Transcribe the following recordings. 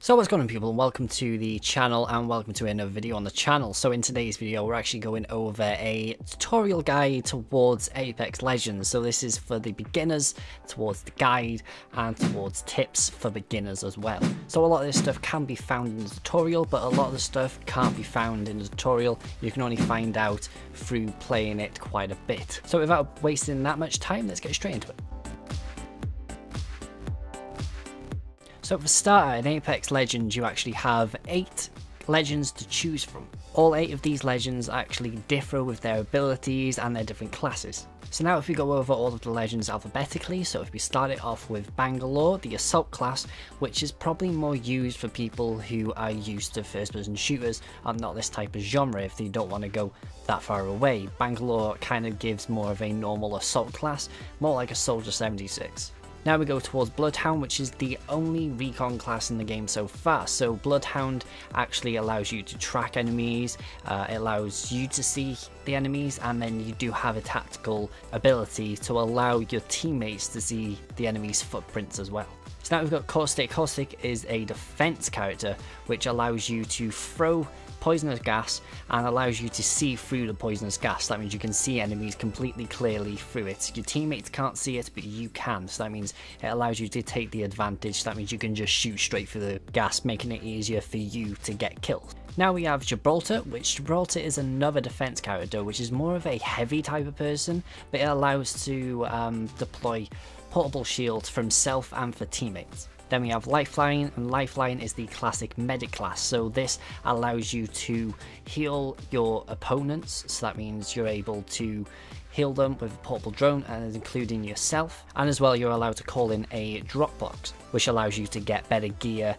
So what's going on, people, and welcome to the channel and welcome to another video on the channel. So in today's video we're actually going over a tutorial guide towards Apex Legends. So this is for the beginners, towards the guide, and towards tips for beginners as well. So a lot of this stuff can be found in the tutorial, but a lot of the stuff can't be found in the tutorial. You can only find out through playing it quite a bit. So without wasting that much time, let's get straight into it. So for starter, in Apex Legends you actually have 8 legends to choose from. All 8 of these legends actually differ with their abilities and their different classes. So now if we go over all of the legends alphabetically, so if we start it off with Bangalore, the assault class, which is probably more used for people who are used to first person shooters and not this type of genre if they don't want to go that far away. Bangalore kind of gives more of a normal assault class, more like a Soldier 76. Now we go towards Bloodhound, which is the only recon class in the game so far. So Bloodhound actually allows you to track enemies, it allows you to see the enemies, and then you do have a tactical ability to allow your teammates to see the enemy's footprints as well. So now we've got Caustic. Caustic is a defense character which allows you to throw poisonous gas and allows you to see through the poisonous gas. That means you can see enemies completely clearly through it. Your teammates can't see it, but you can. So that means it allows you to take the advantage. That means you can just shoot straight through the gas, making it easier for you to get killed. Now we have Gibraltar, which Gibraltar is another defense character, which is more of a heavy type of person, but it allows to deploy portable shields for himself and for teammates. Then we have Lifeline, and Lifeline is the classic medic class, so this allows you to heal your opponents, so that means you're able to heal them with a portable drone, and including yourself, and as well you're allowed to call in a drop box, which allows you to get better gear,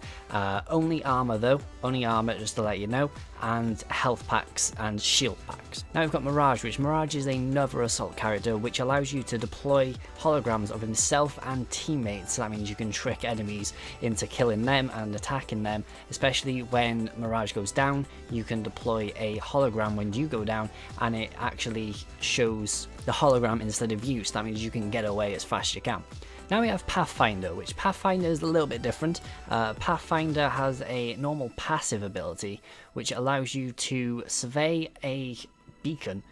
only armor though, only armor just to let you know, and health packs and shield packs. Now we've got Mirage, which Mirage is another assault character which allows you to deploy holograms of himself and teammates, so that means you can trick enemies into killing them and attacking them, especially when Mirage goes down. You can deploy a hologram when you go down and it actually shows the hologram instead of you, so that means you can get away as fast as you can. Now we have Pathfinder, which Pathfinder is a little bit different. Pathfinder has a normal passive ability which allows you to survey a beacon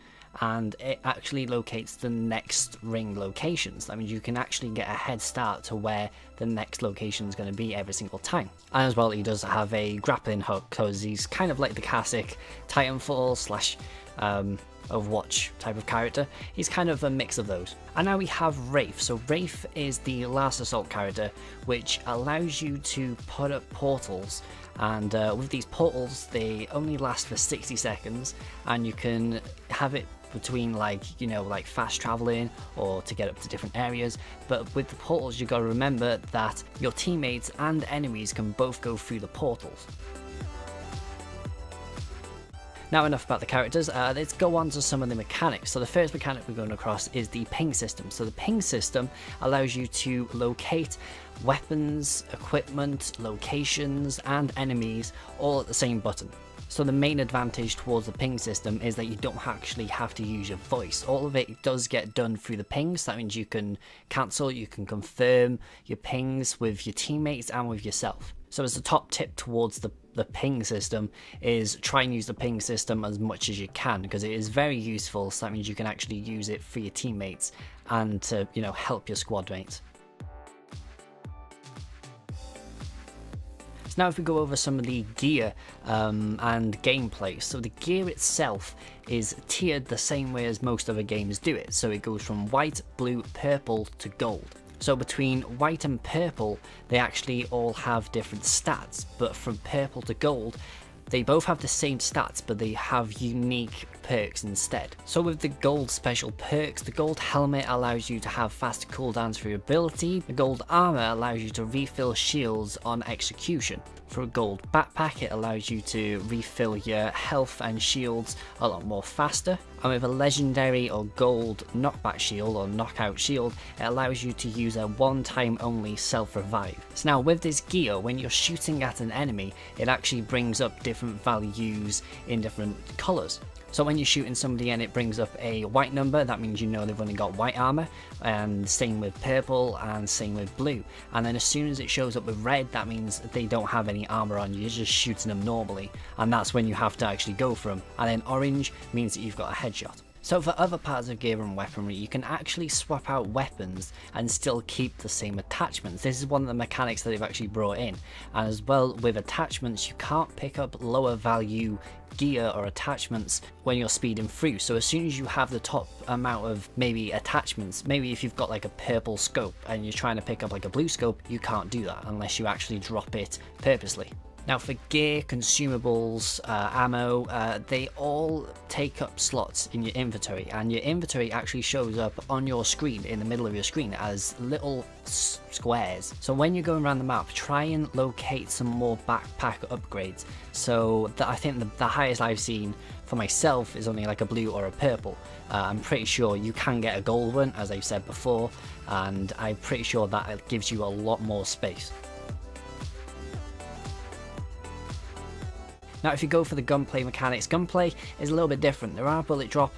and it actually locates the next ring locations. That means you can actually get a head start to where the next location is going to be every single time. And as well, he does have a grappling hook because he's kind of like the classic Titanfall slash Overwatch type of character. He's kind of a mix of those. And now we have Wraith. So Wraith is the last assault character which allows you to put up portals, and with these portals they only last for 60 seconds and you can have it between like fast traveling or to get up to different areas. But with the portals you got to remember that your teammates and enemies can both go through the portals. Now enough about the characters, let's go on to some of the mechanics. So the first mechanic we're going across is the ping system. So the ping system allows you to locate weapons, equipment, locations and enemies all at the same button. So the main advantage towards the ping system is that you don't actually have to use your voice. All of it does get done through the pings. That means you can cancel, you can confirm your pings with your teammates and with yourself. So as a top tip towards the ping system is try and use the ping system as much as you can, because it is very useful. So that means you can actually use it for your teammates and to help your squad mates. So now if we go over some of the gear and gameplay. So the gear itself is tiered the same way as most other games do it. So it goes from white, blue, purple to gold. So between white and purple, they actually all have different stats, but from purple to gold, they both have the same stats, but they have unique perks instead. So with the gold special perks, the gold helmet allows you to have faster cooldowns for your ability, the gold armor allows you to refill shields on execution. For a gold backpack, it allows you to refill your health and shields a lot more faster. And with a legendary or gold knockback shield or knockout shield, it allows you to use a one-time only self-revive. So now with this gear, when you're shooting at an enemy, it actually brings up different values in different colours. So when you're shooting somebody and it brings up a white number, that means you know they've only got white armor, and same with purple and same with blue. And then as soon as it shows up with red, that means they don't have any armor on. You're just shooting them normally, and that's when you have to actually go for them. And then orange means that you've got a headshot. So for other parts of gear and weaponry, you can actually swap out weapons and still keep the same attachments. This is one of the mechanics that they've actually brought in. And as well, with attachments, you can't pick up lower value gear or attachments when you're speeding through. So as soon as you have the top amount of maybe attachments, maybe if you've got like a purple scope and you're trying to pick up like a blue scope, you can't do that unless you actually drop it purposely. Now for gear, consumables, ammo, they all take up slots in your inventory, and your inventory actually shows up on your screen, in the middle of your screen, as little squares. So when you're going around the map, try and locate some more backpack upgrades. So I think the highest I've seen for myself is only like a blue or a purple. I'm pretty sure you can get a gold one, as I've said before, and I'm pretty sure that gives you a lot more space. Now if you go for the gunplay mechanics, gunplay is a little bit different. There are bullet drop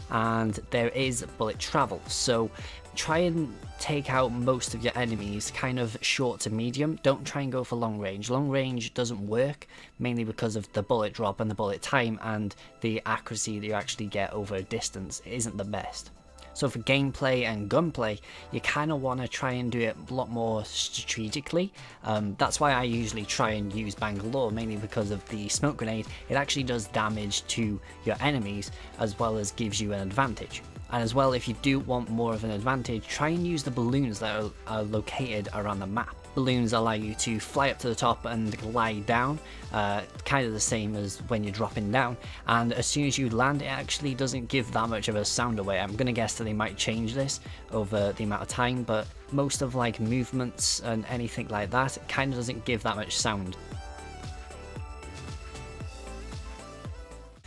and there is bullet travel, so try and take out most of your enemies kind of short to medium. Don't try and go for long range. Long range doesn't work, mainly because of the bullet drop and the bullet time, and the accuracy that you actually get over a distance isn't the best. So for gameplay and gunplay, you kind of want to try and do it a lot more strategically. That's why I usually try and use Bangalore, mainly because of the smoke grenade. It actually does damage to your enemies as well as gives you an advantage. And as well, if you do want more of an advantage, try and use the balloons that are located around the map. Balloons allow you to fly up to the top and glide down, kind of the same as when you're dropping down, and as soon as you land, it actually doesn't give that much of a sound away. I'm gonna guess that they might change this over the amount of time, but most of like movements and anything like that, it kind of doesn't give that much sound.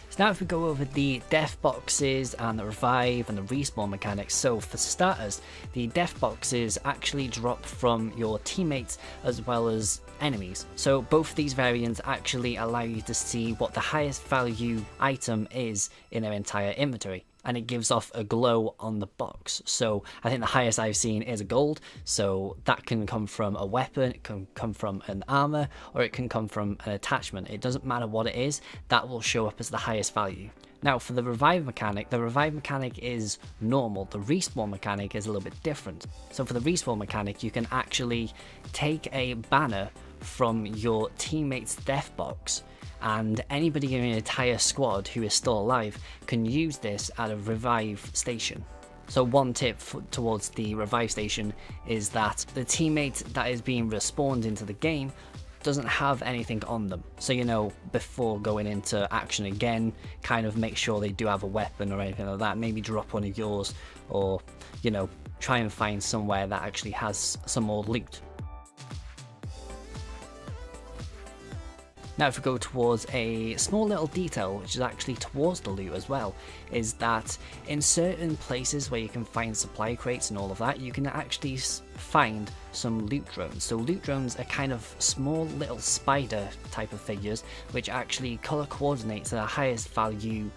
So now if we go over the death boxes and the revive and the respawn mechanics. So for starters, the death boxes actually drop from your teammates as well as enemies. So both of these variants actually allow you to see what the highest value item is in their entire inventory, and it gives off a glow on the box. So I think the highest I've seen is a gold, so that can come from a weapon, it can come from an armor, or it can come from an attachment. It doesn't matter what it is, that will show up as the highest value. Now for the revive mechanic is normal. The respawn mechanic is a little bit different. So for the respawn mechanic, you can actually take a banner from your teammate's death box, and anybody in your entire squad who is still alive can use this at a revive station. So one tip towards the revive station is that the teammate that is being respawned into the game doesn't have anything on them. So, you know, before going into action again, kind of make sure they do have a weapon or anything like that. Maybe drop one of yours, or, you know, try and find somewhere that actually has some more loot. Now if we go towards a small little detail, which is actually towards the loot as well, is that in certain places where you can find supply crates and all of that, you can actually find some loot drones. So loot drones are kind of small little spider type of figures, which actually color coordinate to the highest value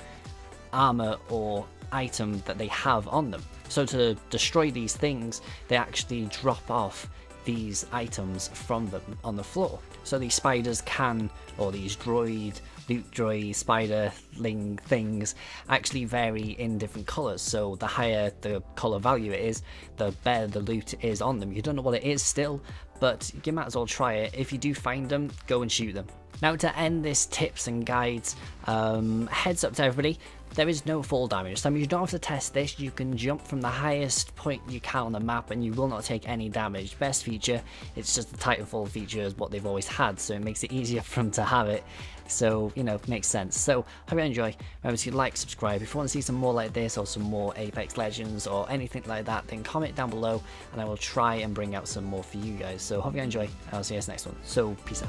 armor or item that they have on them. So to destroy these things, they actually drop off these items from them on the floor. So these spiders can, or these loot droid, spiderling things actually vary in different colours. So the higher the colour value it is, the better the loot is on them. You don't know what it is still, but you might as well try it. If you do find them, go and shoot them. Now to end this tips and guides, heads up to everybody, there is no fall damage. So you don't have to test this, you can jump from the highest point you can on the map and you will not take any damage. Best feature, it's just the Titanfall feature is what they've always had, so it makes it easier for them to have it. So, you know, it makes sense. So, hope you enjoy. Remember to like, subscribe. If you want to see some more like this or some more Apex Legends or anything like that, then comment down below and I will try and bring out some more for you guys. So, hope you enjoy and I'll see you guys next one. So, peace out.